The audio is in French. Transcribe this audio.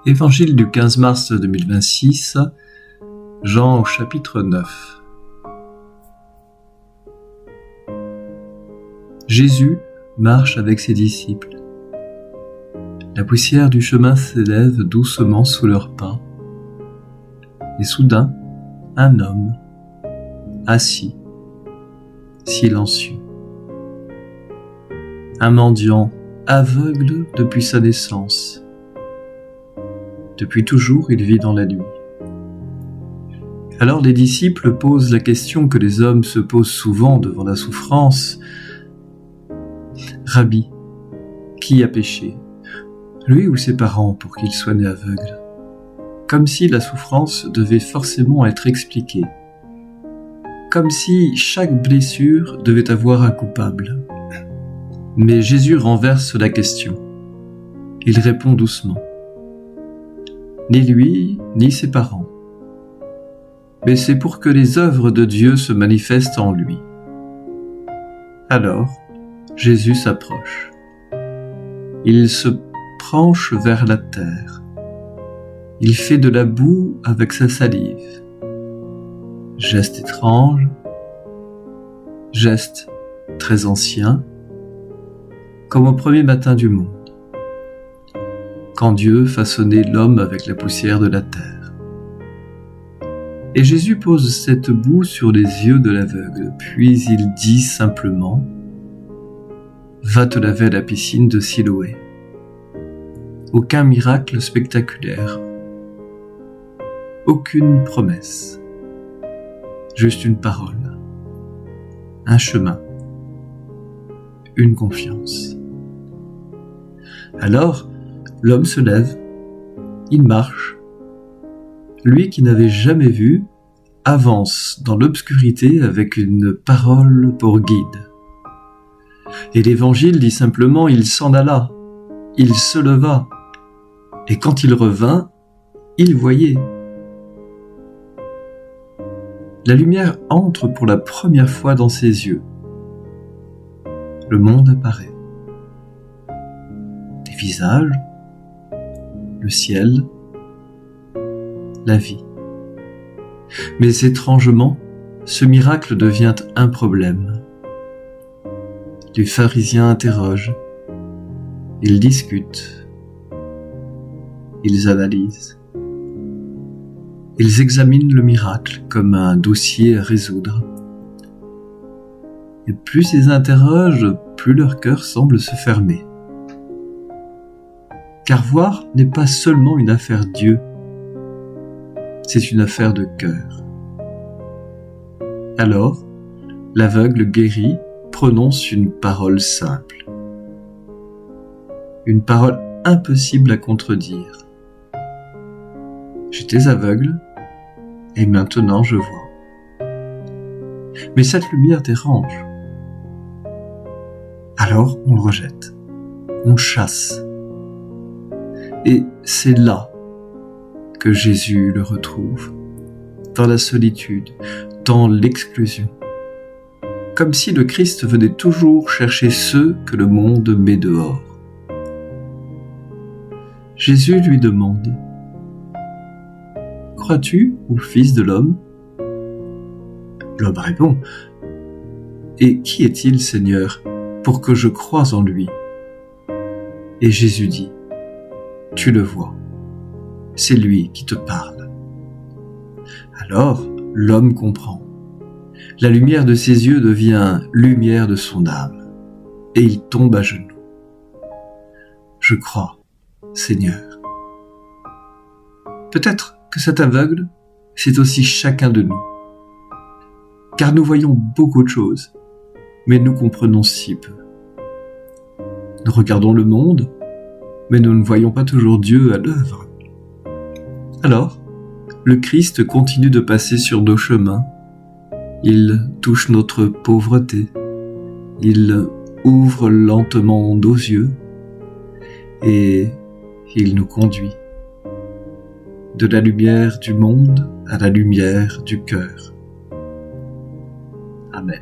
Évangile du 15 mars 2026, Jean au chapitre 9. Jésus marche avec ses disciples. La poussière du chemin s'élève doucement sous leurs pas. Et soudain, un homme, assis, silencieux. Un mendiant aveugle depuis sa naissance. Depuis toujours, il vit dans la nuit. Alors les disciples posent la question que les hommes se posent souvent devant la souffrance. Rabbi, qui a péché, lui ou ses parents, pour qu'il soit né aveugle? Comme si la souffrance devait forcément être expliquée. Comme si chaque blessure devait avoir un coupable. Mais Jésus renverse la question. Il répond doucement. Ni lui, ni ses parents. Mais c'est pour que les œuvres de Dieu se manifestent en lui. Alors, Jésus s'approche. Il se penche vers la terre. Il fait de la boue avec sa salive. Geste étrange, geste très ancien, comme au premier matin du monde, quand Dieu façonnait l'homme avec la poussière de la terre. Et Jésus pose cette boue sur les yeux de l'aveugle, puis il dit simplement « Va te laver à la piscine de Siloé ». Aucun miracle spectaculaire, aucune promesse, juste une parole, un chemin, une confiance. Alors, l'homme se lève, il marche. Lui qui n'avait jamais vu, avance dans l'obscurité avec une parole pour guide. Et l'Évangile dit simplement, il s'en alla, il se leva, et quand il revint, il voyait. La lumière entre pour la première fois dans ses yeux. Le monde apparaît. Des visages, le ciel, la vie. Mais étrangement, ce miracle devient un problème. Les pharisiens interrogent, ils discutent, ils analysent. Ils examinent le miracle comme un dossier à résoudre. Et plus ils interrogent, plus leur cœur semble se fermer. Car voir n'est pas seulement une affaire Dieu, c'est une affaire de cœur. Alors, l'aveugle guéri prononce une parole simple. Une parole impossible à contredire. J'étais aveugle, et maintenant je vois. Mais cette lumière dérange. Alors on le rejette, on chasse. Et c'est là que Jésus le retrouve, dans la solitude, dans l'exclusion. Comme si le Christ venait toujours chercher ceux que le monde met dehors. Jésus lui demande « Crois-tu au Fils de l'homme » L'homme répond « Et qui est-il, Seigneur, pour que je croie en lui » Et Jésus dit « Tu le vois, c'est lui qui te parle. » Alors l'homme comprend. La lumière de ses yeux devient lumière de son âme, et il tombe à genoux. « Je crois, Seigneur. » Peut-être que cet aveugle, c'est aussi chacun de nous. Car nous voyons beaucoup de choses, mais nous comprenons si peu. Nous regardons le monde, mais nous ne voyons pas toujours Dieu à l'œuvre. Alors, le Christ continue de passer sur nos chemins. Il touche notre pauvreté. Il ouvre lentement nos yeux et il nous conduit. De la lumière du monde à la lumière du cœur. Amen.